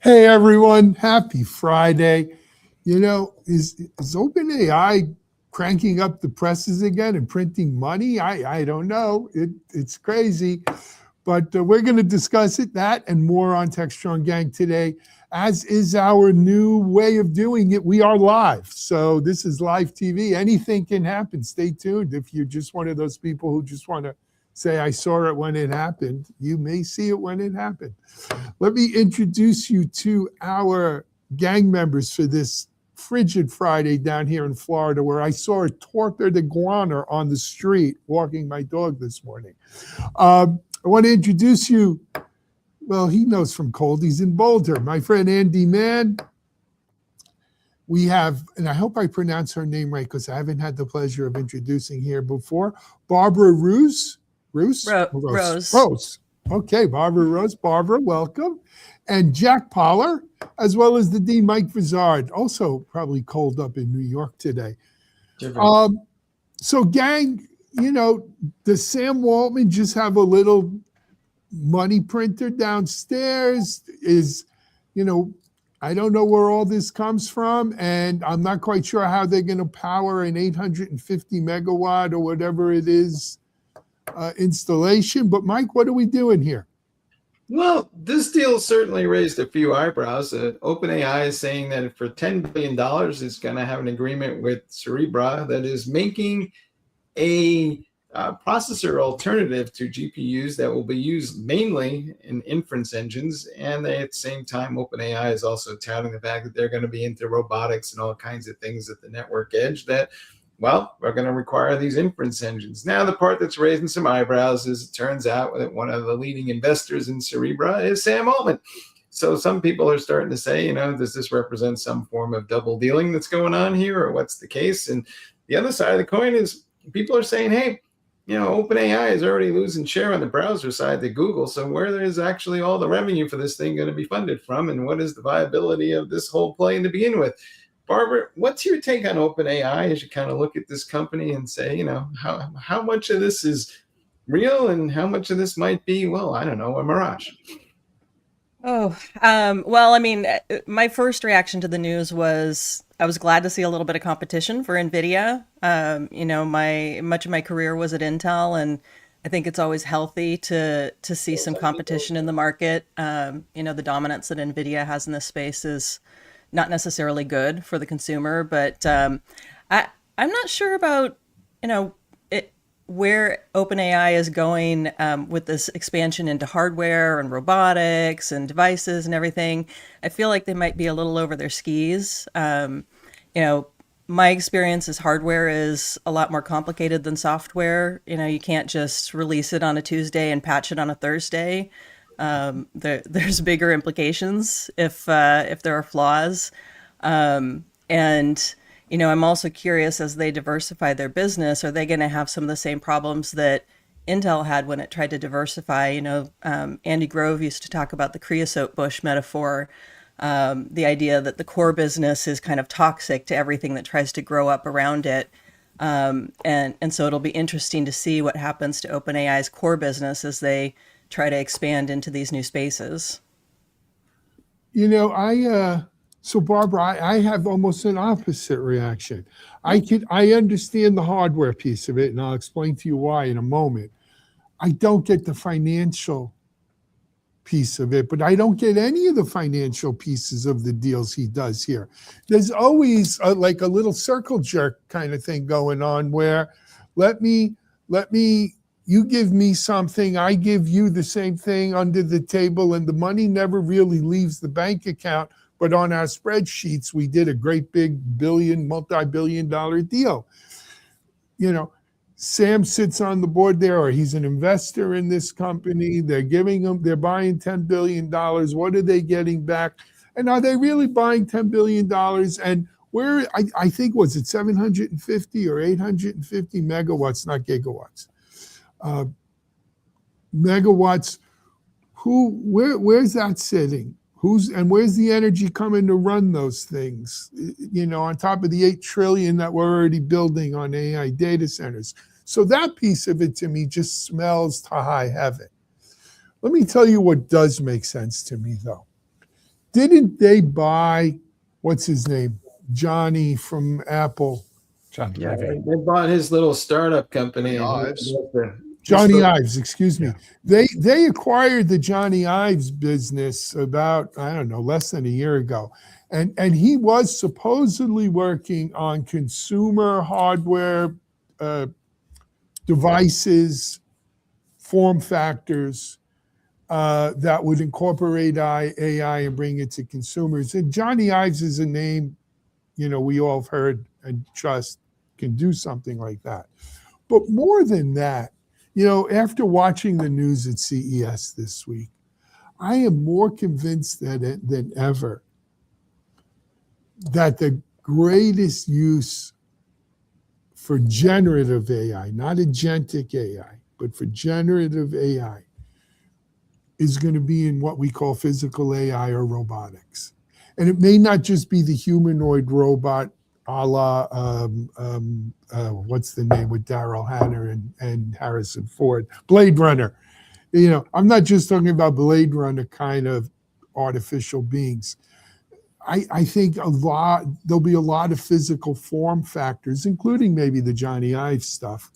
Hey everyone, happy Friday. Is OpenAI cranking up the presses again and printing money? I don't know. It's crazy. But we're going to discuss that and more on Techstrong Gang today, as is our new way of doing it. We are live. So this is live TV. Anything can happen. Stay tuned. If you're just one of those people who just want to say, I saw it when it happened, you may see it when it happened. Let me introduce you to our gang members for this frigid Friday down here in Florida, where I saw a torpid iguana on the street walking my dog this morning. I want to introduce you, well, he knows from cold, he's in Boulder, my friend Andi Mann. We have, and I hope I pronounce her name right because I haven't had the pleasure of introducing here before, Barbara Roos. Rose. Okay, Barbara Rose. Barbara, welcome. And Jack Poller, as well as the Dean Mike Vizard, also probably cold up in New York today. So gang, does Sam Waltman just have a little money printer downstairs? I don't know where all this comes from, and I'm not quite sure how they're going to power an 850 megawatt or whatever it is installation. But Mike, what are we doing here? Well, this deal certainly raised a few eyebrows. OpenAI is saying that for $10 billion, it's going to have an agreement with Cerebras that is making a processor alternative to GPUs that will be used mainly in inference engines. And at the same time, OpenAI is also touting the fact that they're going to be into robotics and all kinds of things at the network edge that, well, we're going to require these inference engines. Now, the part that's raising some eyebrows is it turns out that one of the leading investors in Cerebras is Sam Altman. So some people are starting to say, does this represent some form of double dealing that's going on here, or what's the case? And the other side of the coin is people are saying, hey, OpenAI is already losing share on the browser side to Google. So where is actually all the revenue for this thing going to be funded from? And what is the viability of this whole play to begin with? Barbara, what's your take on OpenAI as you kind of look at this company and say, how much of this is real and how much of this might be, well, I don't know, a mirage? Well, my first reaction to the news was I was glad to see a little bit of competition for NVIDIA. Much of my career was at Intel, and I think it's always healthy to see some competition in the market. The dominance that NVIDIA has in this space is not necessarily good for the consumer, but I'm not sure about where OpenAI is going with this expansion into hardware and robotics and devices and everything. I feel like they might be a little over their skis. My experience is hardware is a lot more complicated than software. You can't just release it on a Tuesday and patch it on a Thursday. There's bigger implications if there are flaws. I'm also curious, as they diversify their business, are they going to have some of the same problems that Intel had when it tried to diversify? Andy Grove used to talk about the creosote bush metaphor, the idea that the core business is kind of toxic to everything that tries to grow up around it. And so it'll be interesting to see what happens to OpenAI's core business as they try to expand into these new spaces. So Barbara, I have almost an opposite reaction. I understand the hardware piece of it, and I'll explain to you why in a moment. I don't get the financial piece of it, but I don't get any of the financial pieces of the deals he does here. There's always like a little circle jerk kind of thing going on where you give me something, I give you the same thing under the table, and the money never really leaves the bank account. But on our spreadsheets, we did a great big multi-billion-dollar deal. Sam sits on the board there, or he's an investor in this company. They're buying $10 billion. What are they getting back? And are they really buying $10 billion? And where, I think, was it 750 or 850 megawatts, not gigawatts. Megawatts, where's that sitting? Where's the energy coming to run those things? On top of the 8 trillion that we're already building on AI data centers. So that piece of it to me just smells to high heaven. Let me tell you what does make sense to me though. Didn't they buy, what's his name? Johnny from Apple. John Yeah, Levy. they bought his little startup company. Johnny Ives, excuse me. They acquired the Johnny Ives business about, I don't know, less than a year ago. And he was supposedly working on consumer hardware devices, form factors that would incorporate AI and bring it to consumers. And Johnny Ives is a name, we all have heard and trust can do something like that. But more than that, after watching the news at CES this week, I am more convinced than ever that the greatest use for generative AI, not agentic AI, but for generative AI, is going to be in what we call physical AI or robotics. And it may not just be the humanoid robot a la, what's the name with Daryl Hannah and Harrison Ford, Blade Runner. I'm not just talking about Blade Runner kind of artificial beings. I think there'll be a lot of physical form factors, including maybe the Johnny Ive stuff,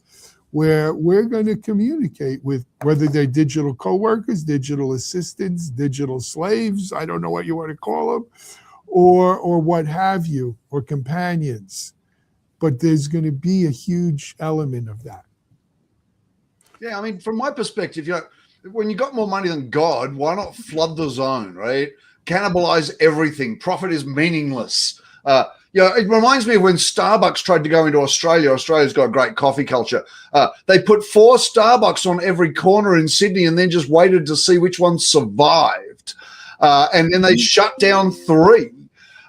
where we're going to communicate with, whether they're digital coworkers, digital assistants, digital slaves, I don't know what you want to call them, or what have you, or companions. But there's going to be a huge element of that. Yeah, I mean, from my perspective, when you got more money than God, why not flood the zone, right? Cannibalize everything. Profit is meaningless. It reminds me of when Starbucks tried to go into Australia. Australia's got a great coffee culture. They put 4 Starbucks on every corner in Sydney and then just waited to see which ones survived. And then they shut down 3.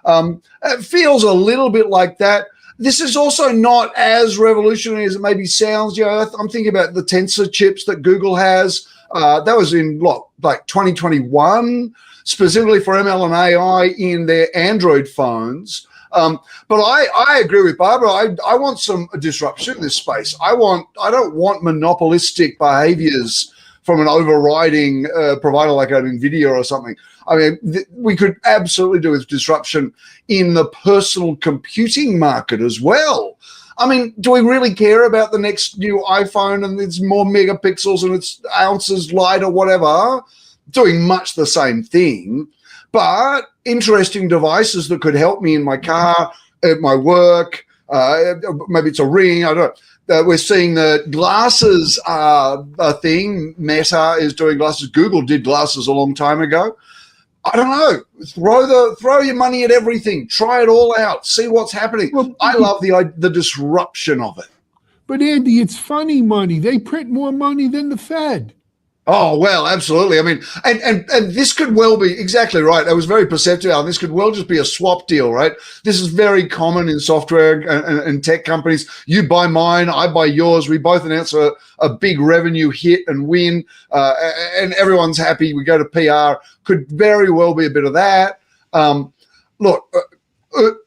It feels a little bit like that. This is also not as revolutionary as it maybe sounds. I'm thinking about the Tensor chips that Google has. That was in 2021, specifically for ML and AI in their Android phones. But I agree with Barbara. I want some disruption in this space. I don't want monopolistic behaviors from an overriding provider like an NVIDIA or something. I mean, we could absolutely do with disruption in the personal computing market as well. I mean, do we really care about the next new iPhone and it's more megapixels and it's ounces light or whatever? Doing much the same thing, but interesting devices that could help me in my car, at my work. Maybe it's a ring. I don't know. We're seeing the glasses thing. Meta is doing glasses. Google did glasses a long time ago. I don't know. Throw your money at everything. Try it all out. See what's happening. Well, I love the disruption of it. But Andy, it's funny money. They print more money than the Fed. Oh, well, absolutely. I mean, and this could well be exactly right. I was very perceptive, and this could well just be a swap deal, right? This is very common in software and tech companies. You buy mine, I buy yours. We both announce a big revenue hit and win, and everyone's happy. We go to PR. Could very well be a bit of that. Look,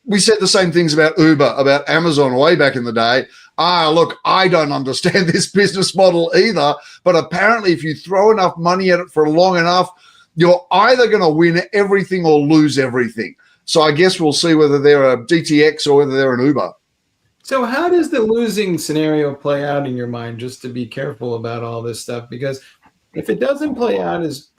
we said the same things about Uber, about Amazon way back in the day. Look, I don't understand this business model either, but apparently if you throw enough money at it for long enough, you're either going to win everything or lose everything. So I guess we'll see whether they're a DTX or whether they're an Uber. So how does the losing scenario play out in your mind, just to be careful about all this stuff? Because if it doesn't play out as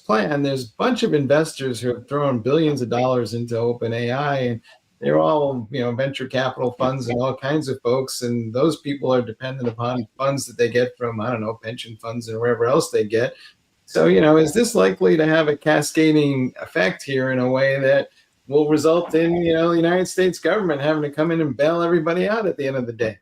planned, there's a bunch of investors who have thrown billions of dollars into OpenAI, and they're all, venture capital funds and all kinds of folks. And those people are dependent upon funds that they get from, I don't know, pension funds and wherever else they get. So, is this likely to have a cascading effect here in a way that will result in, the United States government having to come in and bail everybody out at the end of the day?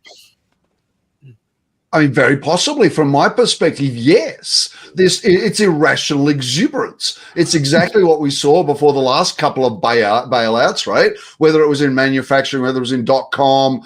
I mean, very possibly. From my perspective, yes. It's irrational exuberance. It's exactly what we saw before the last couple of bailouts, right? Whether it was in manufacturing, whether it was in .com.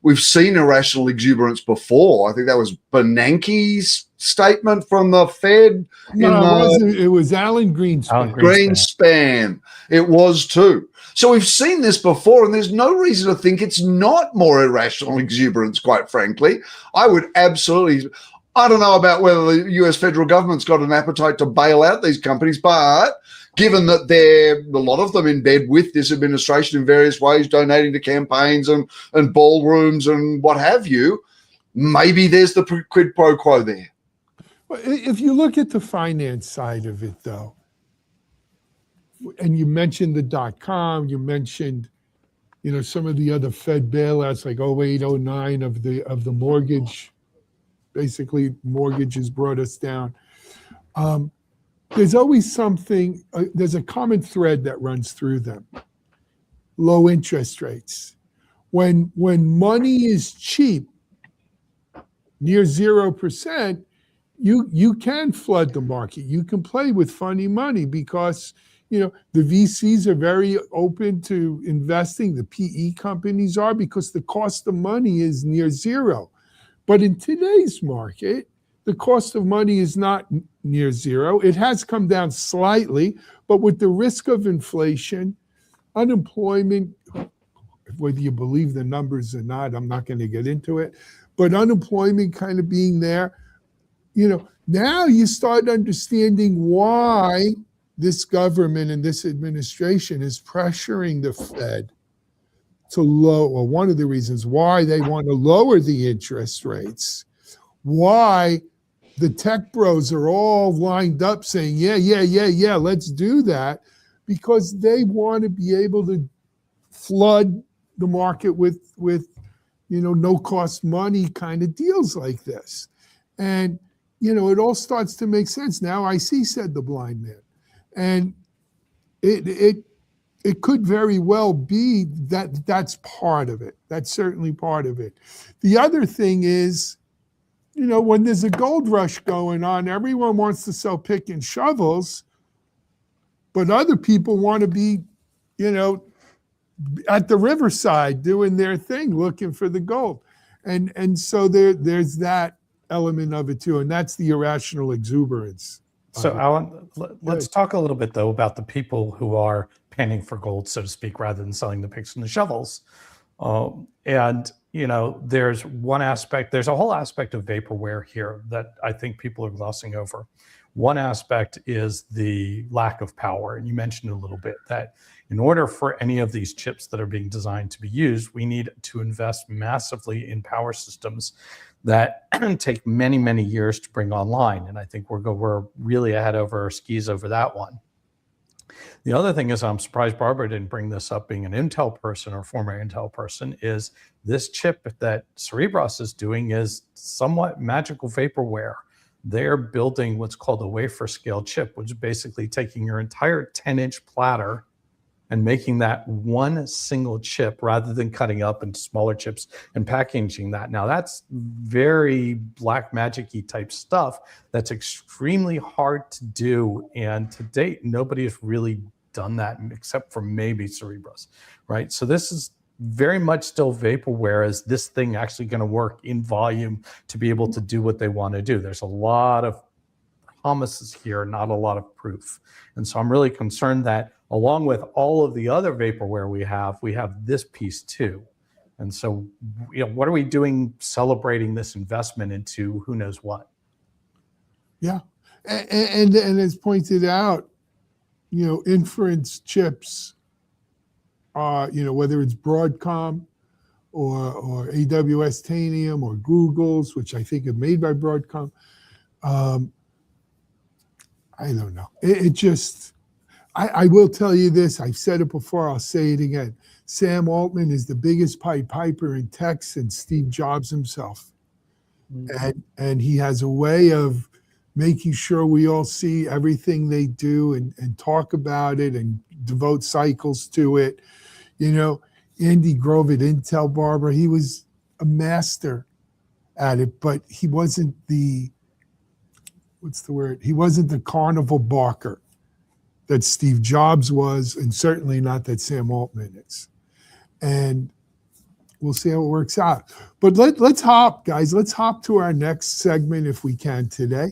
We've seen irrational exuberance before. I think that was Bernanke's statement from the Fed. It was Alan Greenspan. Greenspan. It was too. So we've seen this before, and there's no reason to think it's not more irrational exuberance, quite frankly. I would absolutely, I don't know about whether the US federal government's got an appetite to bail out these companies, but given that a lot of them in bed with this administration in various ways, donating to campaigns and ballrooms and what have you, maybe there's the quid pro quo there. Well, if you look at the finance side of it, though, and you mentioned the .com, you mentioned, some of the other Fed bailouts like 08, 09 of the mortgage, basically mortgages brought us down. There's always something, there's a common thread that runs through them. Low interest rates. When money is cheap, near 0%, you can flood the market. You can play with funny money because the VCs are very open to investing. The PE companies are, because the cost of money is near zero. But in today's market, the cost of money is not near zero. It has come down slightly, but with the risk of inflation, unemployment, whether you believe the numbers or not, I'm not going to get into it, but unemployment kind of being there, now you start understanding why this government and this administration is pressuring the Fed to lower, one of the reasons why they want to lower the interest rates, why the tech bros are all lined up saying, yeah, let's do that, because they want to be able to flood the market with no cost money kind of deals like this. And, it all starts to make sense. Now I see, said the blind man. And it could very well be that that's part of it. That's certainly part of it. The other thing is, when there's a gold rush going on, everyone wants to sell pick and shovels, but other people want to be, at the riverside doing their thing, looking for the gold. And so there's that element of it too, and that's the irrational exuberance. So Alan, let's talk a little bit though about the people who are panning for gold, so to speak, rather than selling the picks and the shovels. There's one aspect, there's a whole aspect of vaporware here that I think people are glossing over. One aspect is the lack of power. And you mentioned a little bit that in order for any of these chips that are being designed to be used, we need to invest massively in power systems that take many, many years to bring online. And I think we're really ahead over our skis over that one. The other thing is, I'm surprised Barbara didn't bring this up, being an Intel person or former Intel person, is this chip that Cerebras is doing is somewhat magical vaporware. They're building what's called a wafer scale chip, which is basically taking your entire 10-inch platter and making that one single chip rather than cutting up into smaller chips and packaging that. Now that's very black magic-y type stuff that's extremely hard to do. And to date, nobody has really done that except for maybe Cerebras, right? So this is very much still vaporware. Is this thing actually going to work in volume to be able to do what they want to do? There's a lot of promises here, not a lot of proof. And so I'm really concerned that along with all of the other vaporware we have this piece too. And so, what are we doing celebrating this investment into who knows what? Yeah. And as pointed out, inference chips, whether it's Broadcom or AWS Tanium or Google's, which I think are made by Broadcom, I don't know. I will tell you this. I've said it before. I'll say it again. Sam Altman is the biggest Pied Piper in tech since Steve Jobs himself. Mm-hmm. And he has a way of making sure we all see everything they do and talk about it and devote cycles to it. Andy Grove at Intel, Barbara, he was a master at it, but he wasn't the, he wasn't the carnival barker that Steve Jobs was, and certainly not that Sam Altman is. And we'll see how it works out. But let's hop to our next segment if we can today.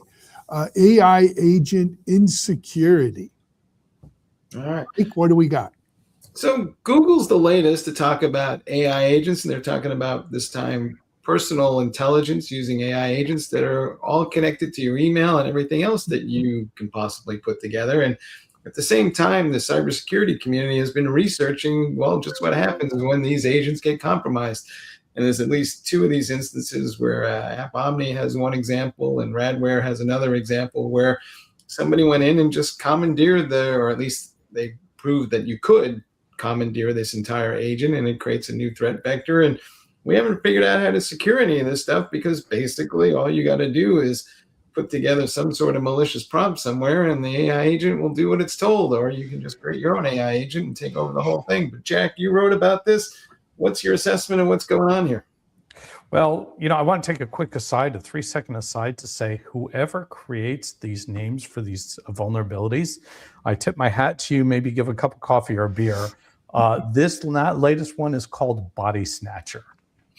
AI agent insecurity. All right. Mike, what do we got? So Google's the latest to talk about AI agents, and they're talking about this time personal intelligence using AI agents that are all connected to your email and everything else that you can possibly put together. And At the same time, the cybersecurity community has been researching, well, just what happens when these agents get compromised. And there's at least 2 of these instances where App Omni has one example and Radware has another example where somebody went in and just commandeered or at least they proved that you could commandeer this entire agent, and it creates a new threat vector. And we haven't figured out how to secure any of this stuff, because basically all you got to do is put together some sort of malicious prompt somewhere and the AI agent will do what it's told, or you can just create your own AI agent and take over the whole thing. But Jack, you wrote about this. What's your assessment of what's going on here? Well, I want to take a quick aside, a 3-second aside, to say whoever creates these names for these vulnerabilities, I tip my hat to you. Maybe give a cup of coffee or a beer. This latest one is called Body Snatcher,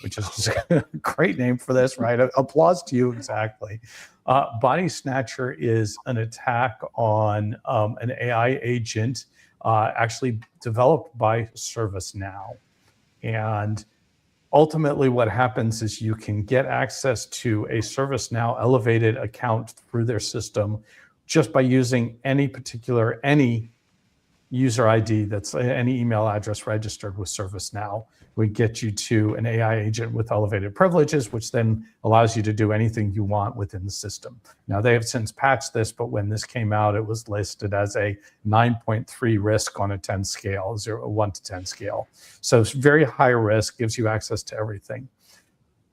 which is just a great name for this, right? Applause to you, exactly. Body Snatcher is an attack on an AI agent actually developed by ServiceNow. And ultimately what happens is you can get access to a ServiceNow elevated account through their system just by using any user ID that's any email address registered with ServiceNow. We get you to an AI agent with elevated privileges, which then allows you to do anything you want within the system. Now, they have since patched this, but when this came out, it was listed as a 9.3 risk on a 10 scale, 1 to 10 scale. So it's very high risk, gives you access to everything.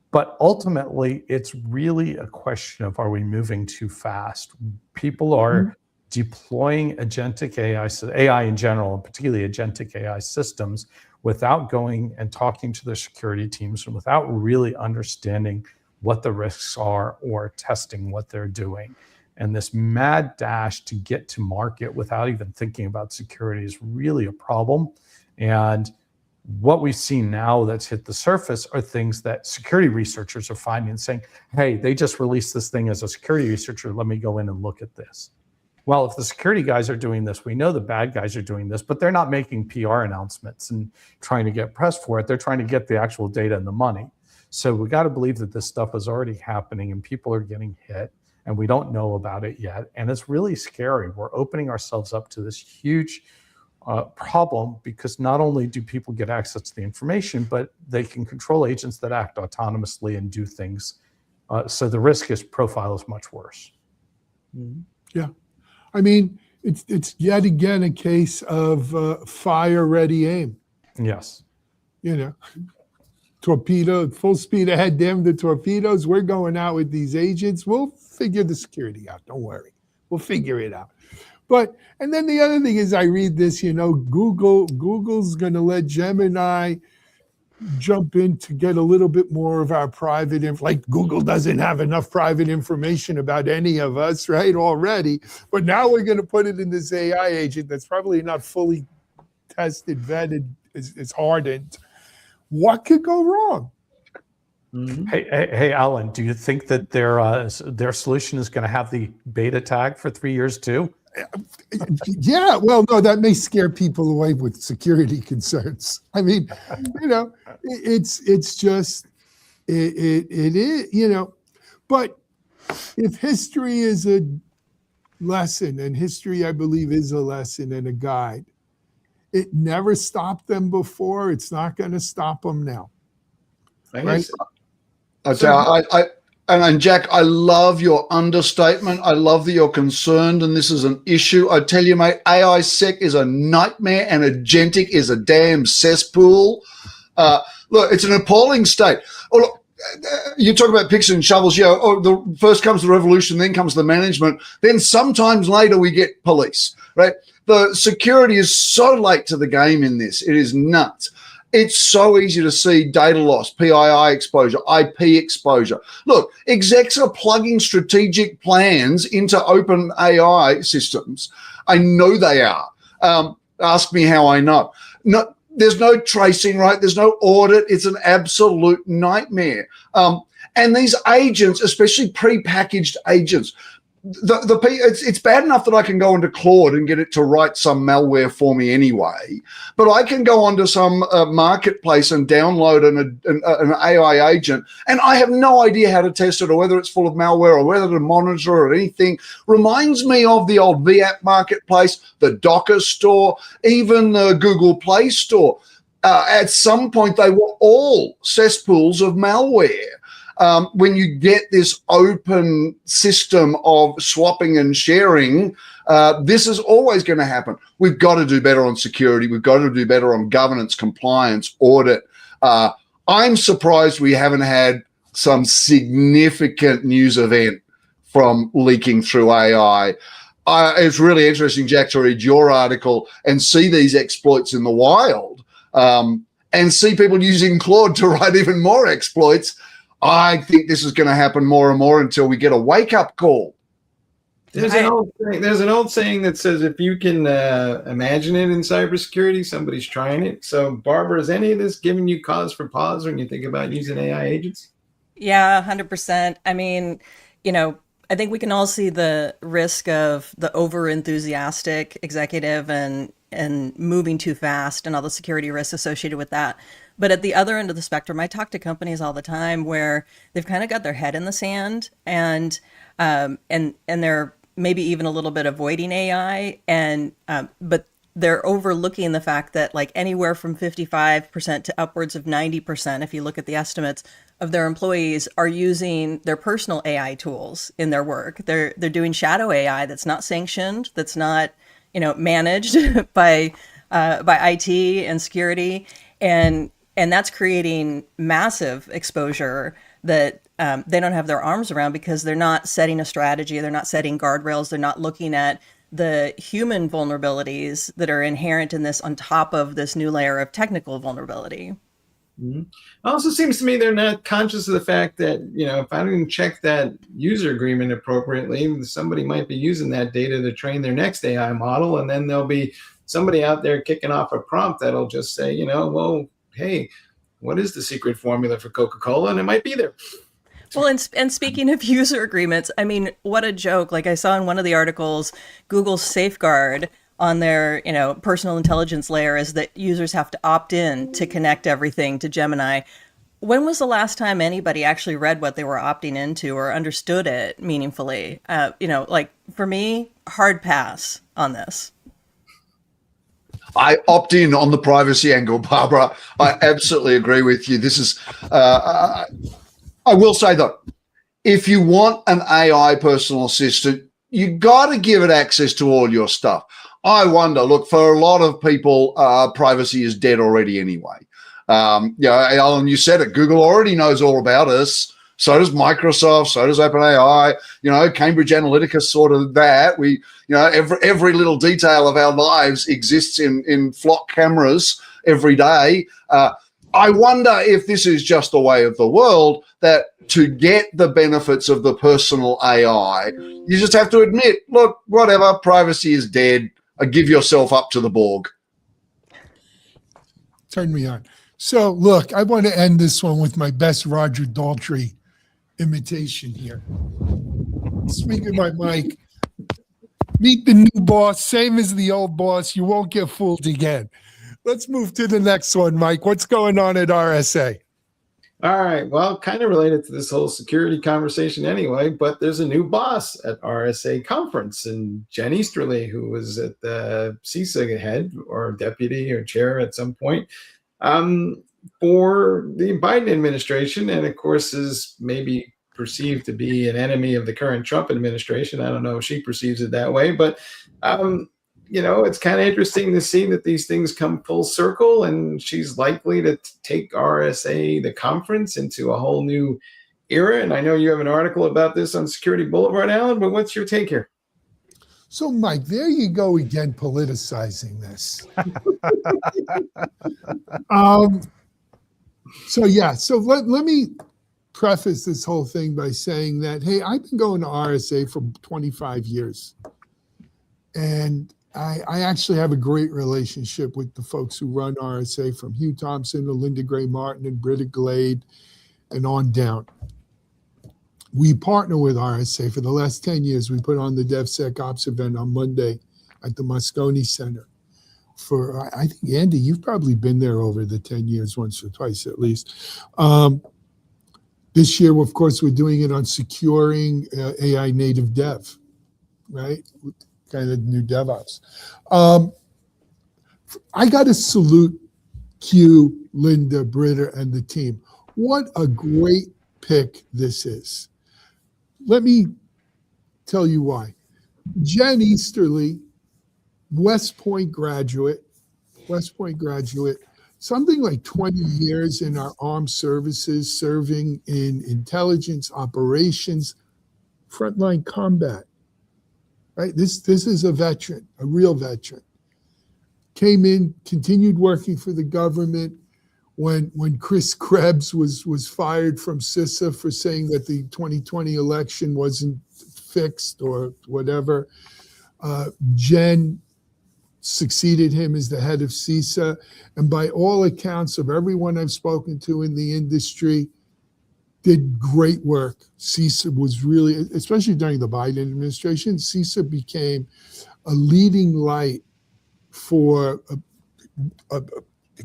But ultimately, it's really a question of, are we moving too fast? People are deploying agentic AI in general, and particularly agentic AI systems, without going and talking to their security teams and without really understanding what the risks are or testing what they're doing. And this mad dash to get to market without even thinking about security is really a problem. And what we've seen now that's hit the surface are things that security researchers are finding and saying, hey, they just released this thing as a security researcher, let me go in and look at this. Well, if the security guys are doing this, we know the bad guys are doing this, but they're not making PR announcements and trying to get press for it. They're trying to get the actual data and the money. So we got to believe that this stuff is already happening and people are getting hit and we don't know about it yet. And it's really scary. We're opening ourselves up to this huge problem, because not only do people get access to the information, but they can control agents that act autonomously and do things. So the risk profile is much worse. Yeah. I mean, it's yet again a case of fire, ready, aim. Yes. Torpedo, full speed ahead, damn the torpedoes. We're going out with these agents. We'll figure the security out. Don't worry. We'll figure it out. And then the other thing is, I read this, Google's going to let Gemini jump in to get a little bit more of our private like Google doesn't have enough private information about any of us, right, already. But now we're going to put it in this AI agent that's probably not fully tested, vetted, is hardened. What could go wrong? Hey, Alan, do you think that their solution is going to have the beta tag for 3 years too? Yeah, well, no, that may scare people away with security concerns. I mean, it's just, it is, but if history is a lesson, and history, I believe, is a lesson and a guide, it never stopped them before. It's not going to stop them now. Right? And Jack, I love your understatement. I love that you're concerned and this is an issue. I tell you, mate, AI sec is a nightmare and agentic is a damn cesspool. Look, it's an appalling state. Oh, look, you talk about picks and shovels. The first comes the revolution, then comes the management. Then sometimes later we get police, right? The security is so late to the game in this. It is nuts. It's so easy to see data loss, PII exposure, IP exposure. Look, execs are plugging strategic plans into OpenAI systems. I know they are. Ask me how I know. No, there's no tracing, right? There's no audit. It's an absolute nightmare. And these agents, especially prepackaged agents, it's bad enough that I can go into Claude and get it to write some malware for me anyway, but I can go onto some marketplace and download an AI agent, and I have no idea how to test it or whether it's full of malware or whether to monitor or anything. Reminds me of the old VApp marketplace, the Docker store, even the Google Play Store. At some point, they were all cesspools of malware. When you get this open system of swapping and sharing, this is always going to happen. We've got to do better on security. We've got to do better on governance, compliance, audit. I'm surprised we haven't had some significant news event from leaking through AI. It's really interesting, Jack, to read your article and see these exploits in the wild, and see people using Claude to write even more exploits. I think this is going to happen more and more until we get a wake-up call. There's an old saying that says if you can imagine it in cybersecurity, somebody's trying it. So, Barbara, is any of this giving you cause for pause when you think about using AI agents? Yeah, 100%. I mean, I think we can all see the risk of the over-enthusiastic executive and moving too fast and all the security risks associated with that. But at the other end of the spectrum, I talk to companies all the time where they've kind of got their head in the sand and they're maybe even a little bit avoiding AI, but they're overlooking the fact that like anywhere from 55% to upwards of 90%, if you look at the estimates, of their employees are using their personal AI tools in their work. They're doing shadow AI that's not sanctioned, that's not managed by IT and security, and that's creating massive exposure that they don't have their arms around because they're not setting a strategy, they're not setting guardrails, they're not looking at the human vulnerabilities that are inherent in this on top of this new layer of technical vulnerability. Mm-hmm. Also seems to me they're not conscious of the fact that, if I didn't check that user agreement appropriately, somebody might be using that data to train their next AI model, and then there'll be somebody out there kicking off a prompt that'll just say, well, hey, what is the secret formula for Coca-Cola? And it might be there. Well, and speaking of user agreements, I mean, what a joke. Like I saw in one of the articles, Google's safeguard on their, personal intelligence layer is that users have to opt in to connect everything to Gemini. When was the last time anybody actually read what they were opting into or understood it meaningfully? For me, hard pass on this. I opt in on the privacy angle, Barbara. I absolutely agree with you. This is, I will say though, if you want an AI personal assistant, you got to give it access to all your stuff. I wonder, look, for a lot of people, privacy is dead already anyway. Alan, you said it. Google already knows all about us. So does Microsoft. So does OpenAI. Cambridge Analytica sort of that. We, every little detail of our lives exists in flock cameras every day. I wonder if this is just the way of the world, that to get the benefits of the personal AI, you just have to admit, look, whatever, privacy is dead. Give yourself up to the Borg. Turn me on. So look, I want to end this one with my best Roger Daltrey imitation here. Speaking my mic, meet the new boss, same as the old boss. You won't get fooled again. Let's move to the next one, Mike. What's going on at RSA? All right. Well, kind of related to this whole security conversation anyway, but there's a new boss at RSA Conference, and Jen Easterly, who was at the CISA head or deputy or chair at some point for the Biden administration, and of course is maybe perceived to be an enemy of the current Trump administration. I don't know if she perceives it that way, but it's kind of interesting to see that these things come full circle, and she's likely to take RSA, the conference, into a whole new era. And I know you have an article about this on Security Boulevard, Alan, but what's your take here? So, Mike, there you go again, politicizing this. So let me preface this whole thing by saying that, hey, I've been going to RSA for 25 years. And I actually have a great relationship with the folks who run RSA, from Hugh Thompson to Linda Gray Martin and Britta Glade and on down. we partner with RSA. For the last 10 years, we put on the DevSecOps event on Monday at the Moscone Center. I think, Andy, you've probably been there over the 10 years, once or twice at least. This year, of course, we're doing it on securing AI native dev, right? Kind of new DevOps. I got to salute Q, Linda, Britta, and the team. What a great pick this is. Let me tell you why. Jen Easterly, West Point graduate, something like 20 years in our armed services, serving in intelligence, operations, frontline combat, right? This is a veteran, a real veteran. Came in, continued working for the government. When Chris Krebs was fired from CISA for saying that the 2020 election wasn't fixed or whatever, Jen succeeded him as the head of CISA. And by all accounts of everyone I've spoken to in the industry, did great work. CISA was really, especially during the Biden administration, CISA became a leading light for a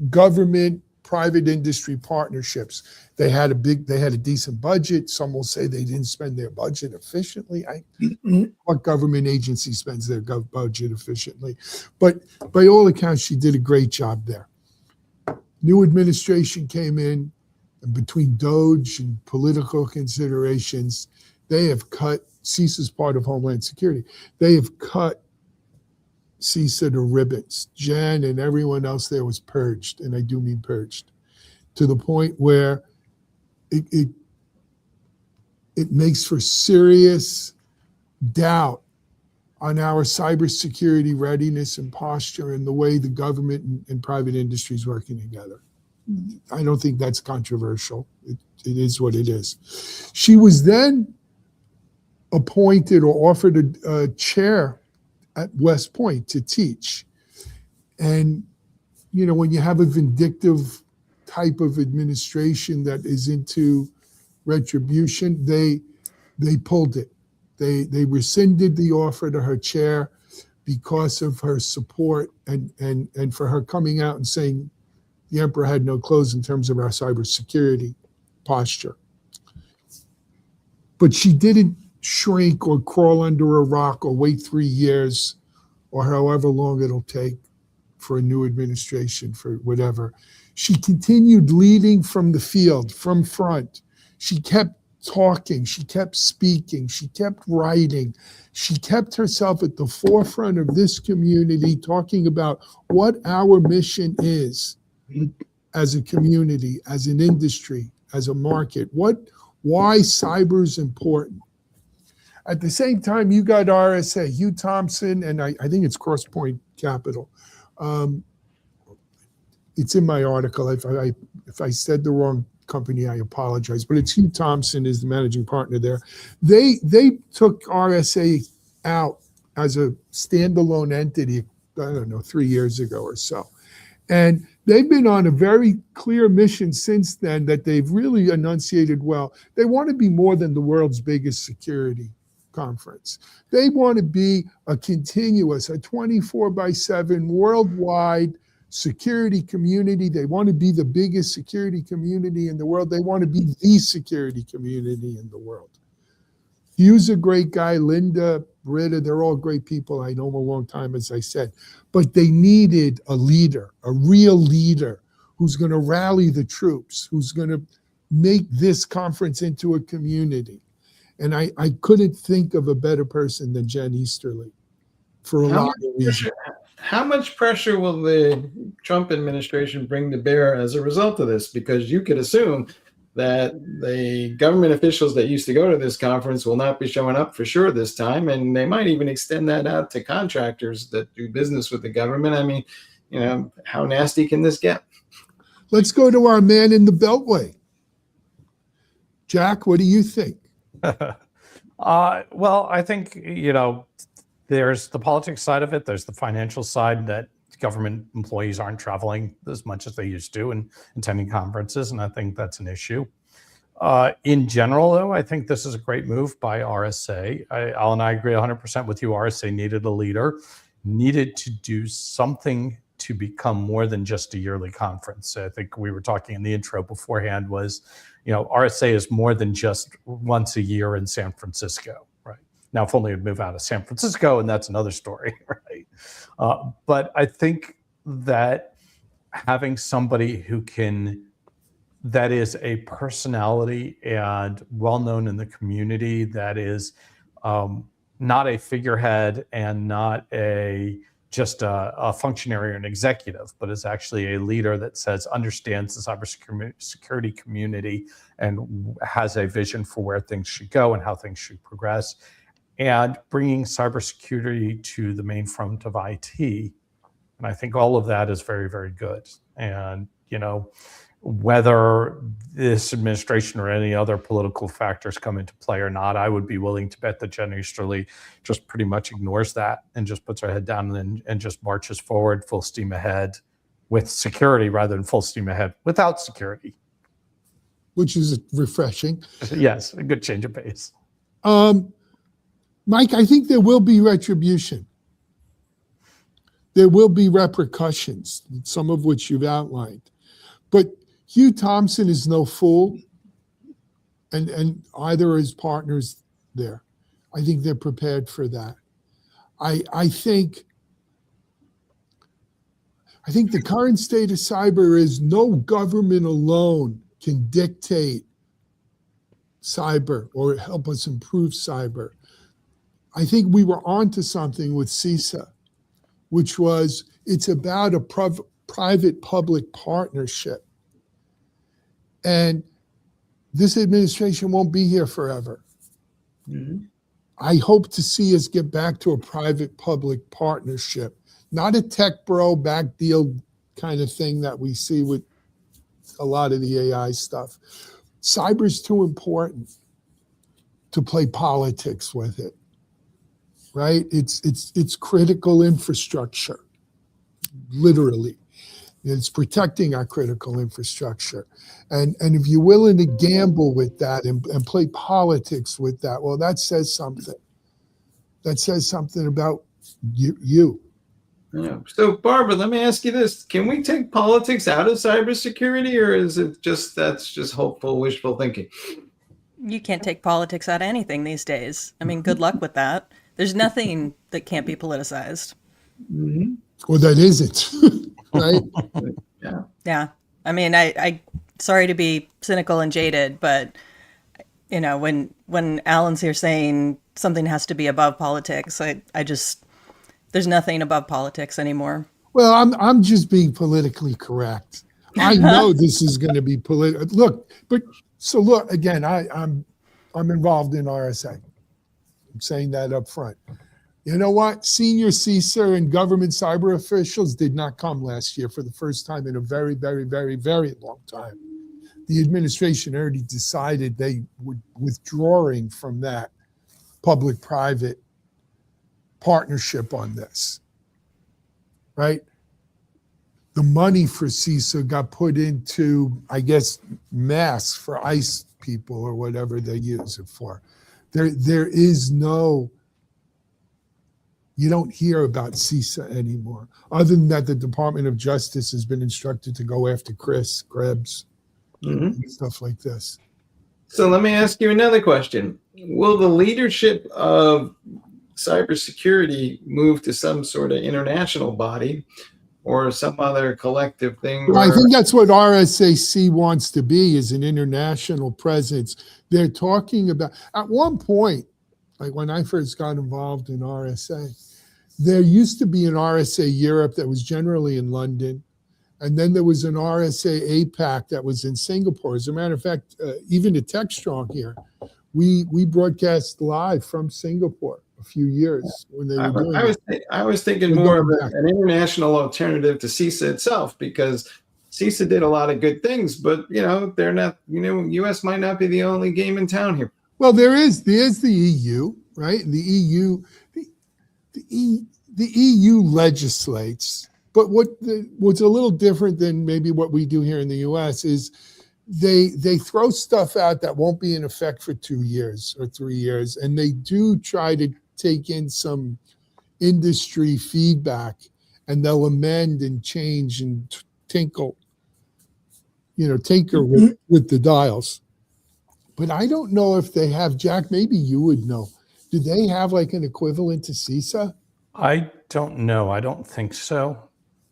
government private industry partnerships. They had a decent budget. Some will say they didn't spend their budget efficiently. What government agency spends their budget efficiently? But by all accounts, she did a great job there. New administration came in, and between DOGE and political considerations, they have cut, CISA's part of Homeland Security, they have cut CISA to ribbons. Jen and everyone else there was purged, and I do mean purged, to the point where it makes for serious doubt on our cybersecurity readiness and posture and the way the government and private industry is working together. I don't think that's controversial. It is what it is. She was then appointed or offered a chair at West Point to teach. And, you know, when you have a vindictive type of administration that is into retribution, they pulled it. They rescinded the offer to her chair because of her support and for her coming out and saying the emperor had no clothes in terms of our cybersecurity posture. But she didn't shrink or crawl under a rock or wait 3 years or however long it'll take for a new administration, for whatever. She continued leading from the field, from front. She kept talking, she kept speaking, she kept writing. She kept herself at the forefront of this community, talking about what our mission is as a community, as an industry, as a market, why cyber is important. At the same time, you got RSA, Hugh Thompson, and I think it's Crosspoint Capital. It's in my article. If I said the wrong company, I apologize. But it's Hugh Thompson is the managing partner there. They took RSA out as a standalone entity, I don't know, 3 years ago or so. And they've been on a very clear mission since then that they've really enunciated well. They want to be more than the world's biggest security conference. They want to be a continuous, a 24/7 worldwide security community. They want to be the biggest security community in the world. They want to be the security community in the world. Hugh's a great guy. Linda, Britta, they're all great people. I know them a long time, as I said. But they needed a leader, a real leader who's going to rally the troops, who's going to make this conference into a community. And I couldn't think of a better person than Jen Easterly for a lot of reasons. How much pressure will the Trump administration bring to bear as a result of this? Because you could assume that the government officials that used to go to this conference will not be showing up for sure this time, and they might even extend that out to contractors that do business with the government. I mean, you know, how nasty can this get? Let's go to our man in the Beltway. Jack, what do you think? Well, I think, you know, there's the politics side of it. There's the financial side that government employees aren't traveling as much as they used to and attending conferences. And I think that's an issue. In general, though, I think this is a great move by RSA. Al and I agree 100% with you. RSA needed a leader, needed to do something to become more than just a yearly conference. I think we were talking in the intro beforehand was, RSA is more than just once a year in San Francisco, right? Now, if only it'd move out of San Francisco, and that's another story, right? But I think that having somebody that is a personality and well-known in the community, that is not a figurehead and not just a functionary or an executive, but is actually a leader that understands the cybersecurity community and has a vision for where things should go and how things should progress, and bringing cybersecurity to the main front of IT. And I think all of that is very, very good. And, whether this administration or any other political factors come into play or not, I would be willing to bet that Jen Easterly just pretty much ignores that and just puts her head down and just marches forward full steam ahead with security rather than full steam ahead without security. Which is refreshing. Yes, a good change of pace. Mike, I think there will be retribution. There will be repercussions, some of which you've outlined. But Hugh Thompson is no fool, and either of his partners there. I think they're prepared for that. I think the current state of cyber is no government alone can dictate cyber or help us improve cyber. I think we were onto something with CISA, which was it's about a private-public partnership. And this administration won't be here forever. Mm-hmm. I hope to see us get back to a private-public partnership, not a tech bro back deal kind of thing that we see with a lot of the AI stuff. Cyber's too important to play politics with it, right? It's critical infrastructure, literally. It's protecting our critical infrastructure. And if you're willing to gamble with that and play politics with that, well, that says something. That says something about you. Yeah. So, Barbara, let me ask you this. Can we take politics out of cybersecurity, or is it that's just hopeful, wishful thinking? You can't take politics out of anything these days. I mean, good luck with that. There's nothing that can't be politicized. Mm-hmm. Well, that isn't, right? Yeah. Yeah. I mean, I sorry to be cynical and jaded, but when Alan's here saying something has to be above politics, I just there's nothing above politics anymore. Well, I'm just being politically correct. I know this is going to be political. Look again. I'm involved in RSA. I'm saying that up front. You know what? Senior CISA and government cyber officials did not come last year for the first time in a very, very, very, very long time. The administration already decided they were withdrawing from that public-private partnership on this, right? The money for CISA got put into, I guess, masks for ICE people or whatever they use it for. There is no... You don't hear about CISA anymore, other than that the Department of Justice has been instructed to go after Chris Krebs, and stuff like this. So let me ask you another question. Will the leadership of cybersecurity move to some sort of international body or some other collective thing? Well, I think that's what RSAC wants to be, is an international presence. They're talking about, at one point, like when I first got involved in RSA, there used to be an RSA Europe that was generally in London. And then there was an RSA APAC that was in Singapore. As a matter of fact, even at Techstrong here, we broadcast live from Singapore a few years when they were doing it. I was thinking more of an international alternative to CISA itself, because CISA did a lot of good things, but they're not, US might not be the only game in town here. Well, there's the EU, right? The EU legislates, but what's a little different than maybe what we do here in the US is they throw stuff out that won't be in effect for 2 years or 3 years, and they do try to take in some industry feedback, and they'll amend and change and tinker with the dials. But I don't know if they have, Jack, maybe you would know. Do they have like an equivalent to CISA? I don't know. I don't think so.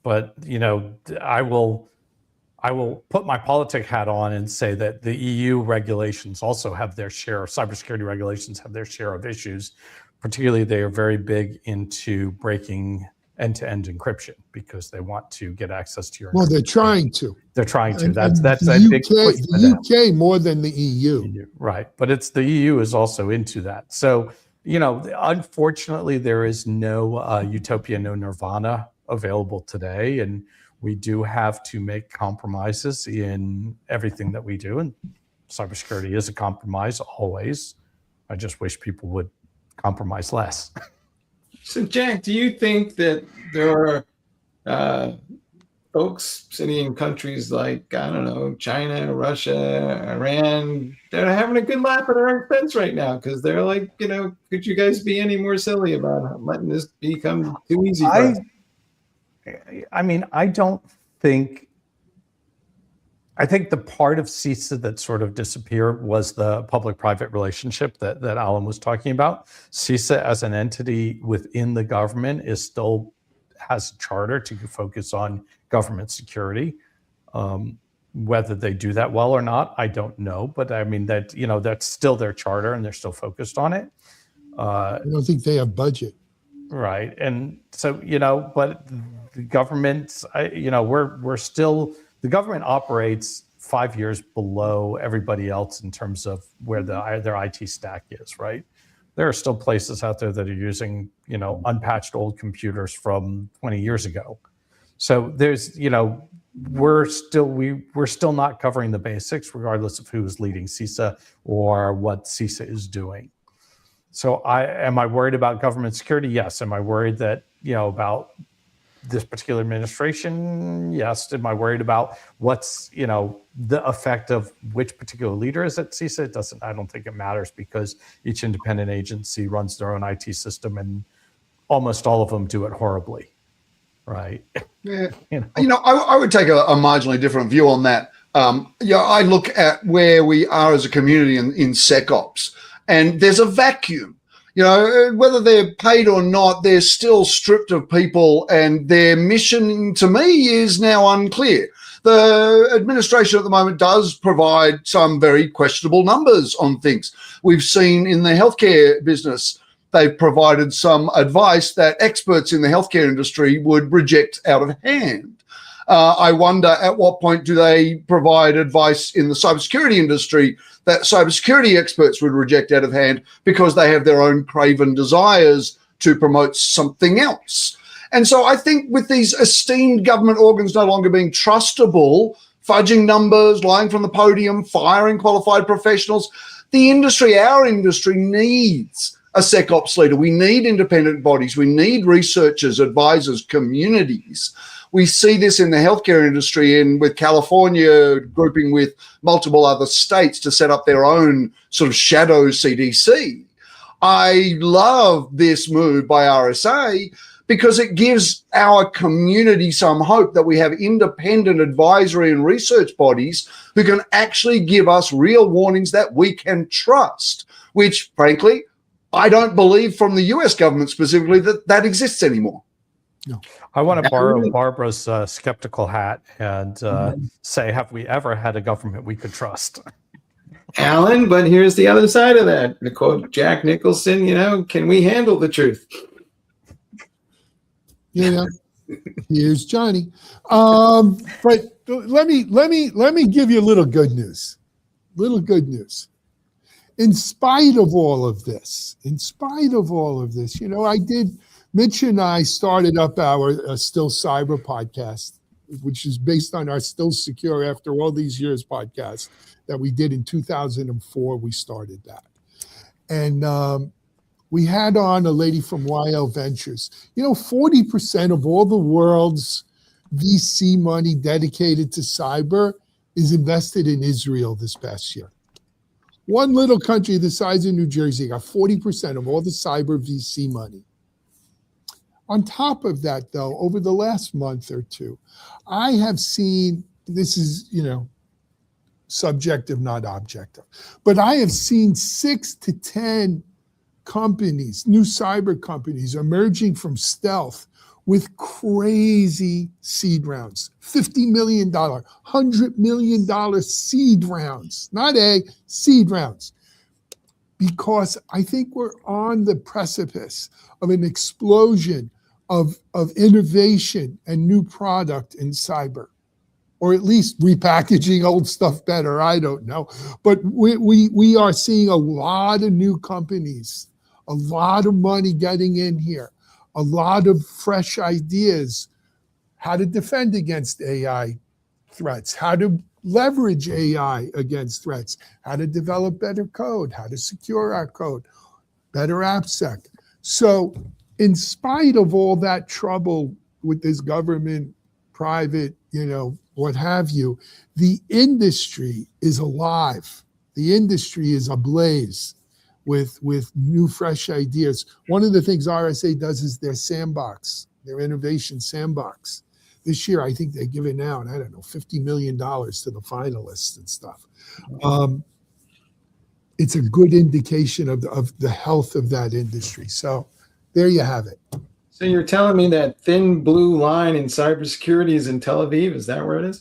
But, I will put my politic hat on and say that the EU regulations also have their share, cybersecurity regulations have their share of issues. Particularly, they are very big into breaking end-to-end encryption because they want to get access to your. Well, they're trying to. They're trying to. And That's the a big push for them. The UK more than the EU. Right, but it's the EU is also into that. So, unfortunately, there is no utopia, no nirvana available today, and we do have to make compromises in everything that we do, and cybersecurity is a compromise always. I just wish people would compromise less. So, Jack, do you think that there are folks sitting in countries like, I don't know, China, Russia, Iran, that are having a good laugh at our expense right now because they're like, could you guys be any more silly about letting this become too easy for us? I think the part of CISA that sort of disappeared was the public-private relationship that Alan was talking about. CISA as an entity within the government still has a charter to focus on government security. Whether they do that well or not, I don't know. But I mean that's still their charter and they're still focused on it. I don't think they have budget. Right. And so, but the government, the government operates 5 years below everybody else in terms of where their IT stack is, right? There are still places out there that are using, unpatched old computers from 20 years ago. So there's, we're still not covering the basics, regardless of who is leading CISA or what CISA is doing. So am I worried about government security? Yes. Am I worried that, about this particular administration? Yes. Am I worried about what's, the effect of which particular leader is at CISA? I don't think it matters because each independent agency runs their own IT system and almost all of them do it horribly. Right. Yeah. I would take a marginally different view on that. I look at where we are as a community in SecOps, and there's a vacuum. Whether they're paid or not, they're still stripped of people, and their mission to me is now unclear. The administration at the moment does provide some very questionable numbers on things. We've seen in the healthcare business, they've provided some advice that experts in the healthcare industry would reject out of hand. I wonder at what point do they provide advice in the cybersecurity industry that cybersecurity experts would reject out of hand because they have their own craven desires to promote something else. And so I think with these esteemed government organs no longer being trustable, fudging numbers, lying from the podium, firing qualified professionals, our industry needs a SecOps leader. We need independent bodies. We need researchers, advisors, communities. We see this in the healthcare industry and with California grouping with multiple other states to set up their own sort of shadow CDC. I love this move by RSA because it gives our community some hope that we have independent advisory and research bodies who can actually give us real warnings that we can trust, which frankly, I don't believe from the US government specifically that exists anymore. No. I want to borrow Barbara's skeptical hat and say, have we ever had a government we could trust? Alan, but here's the other side of that. To quote Jack Nicholson, can we handle the truth? Here's Johnny. But let me give you a little good news. In spite of all of this, Mitch and I started up our Still Cyber podcast, which is based on our Still Secure After All These Years podcast that we did in 2004. We started that. And we had on a lady from YL Ventures. 40% of all the world's VC money dedicated to cyber is invested in Israel this past year. One little country the size of New Jersey got 40% of all the cyber VC money. On top of that, though, over the last month or two, I have seen, this is, subjective, not objective, but I have seen 6 to 10 companies, new cyber companies emerging from stealth with crazy seed rounds, $50 million, $100 million seed rounds, not seed rounds. Because I think we're on the precipice of an explosion of innovation and new product in cyber, or at least repackaging old stuff better, I don't know. But we are seeing a lot of new companies, a lot of money getting in here, a lot of fresh ideas, how to defend against AI threats, how to leverage AI against threats, how to develop better code, how to secure our code, better AppSec. So in spite of all that trouble with this government, private, what have you, the industry is alive. The industry is ablaze with new, fresh ideas. One of the things RSA does is their sandbox, their innovation sandbox. This year, I think they're giving out, I don't know, $50 million to the finalists and stuff. It's a good indication of the health of that industry. So there you have it. So you're telling me that thin blue line in cybersecurity is in Tel Aviv? Is that where it is?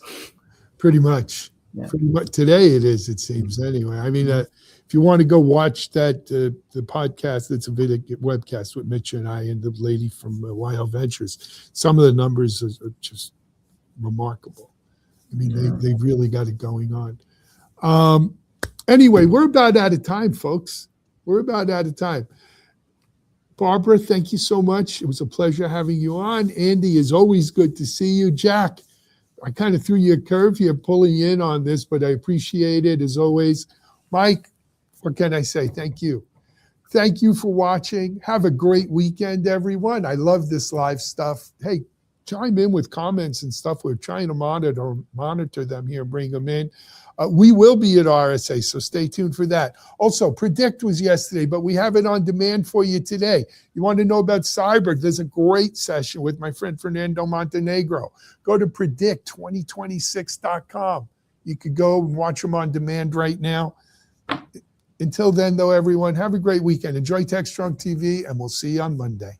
Pretty much. Yeah. Pretty much today it is, it seems, anyway. I mean, if you want to go watch that, the podcast, it's a video webcast with Mitch and I and the lady from YL Ventures. Some of the numbers are just remarkable. I mean, they've really got it going on. Anyway, we're about out of time, folks. We're about out of time. Barbara, thank you so much. It was a pleasure having you on. Andy, is always good to see you. Jack, I kind of threw you a curve here pulling in on this, but I appreciate it as always. Mike, what can I say? Thank you. Thank you for watching. Have a great weekend, everyone. I love this live stuff. Hey, chime in with comments and stuff. We're trying to monitor them here, bring them in. We will be at RSA, so stay tuned for that. Also, Predict was yesterday, but we have it on demand for you today. You want to know about cyber? There's a great session with my friend Fernando Montenegro. Go to predict2026.com. You could go and watch them on demand right now. Until then, though, everyone, have a great weekend. Enjoy Techstrong TV, and we'll see you on Monday.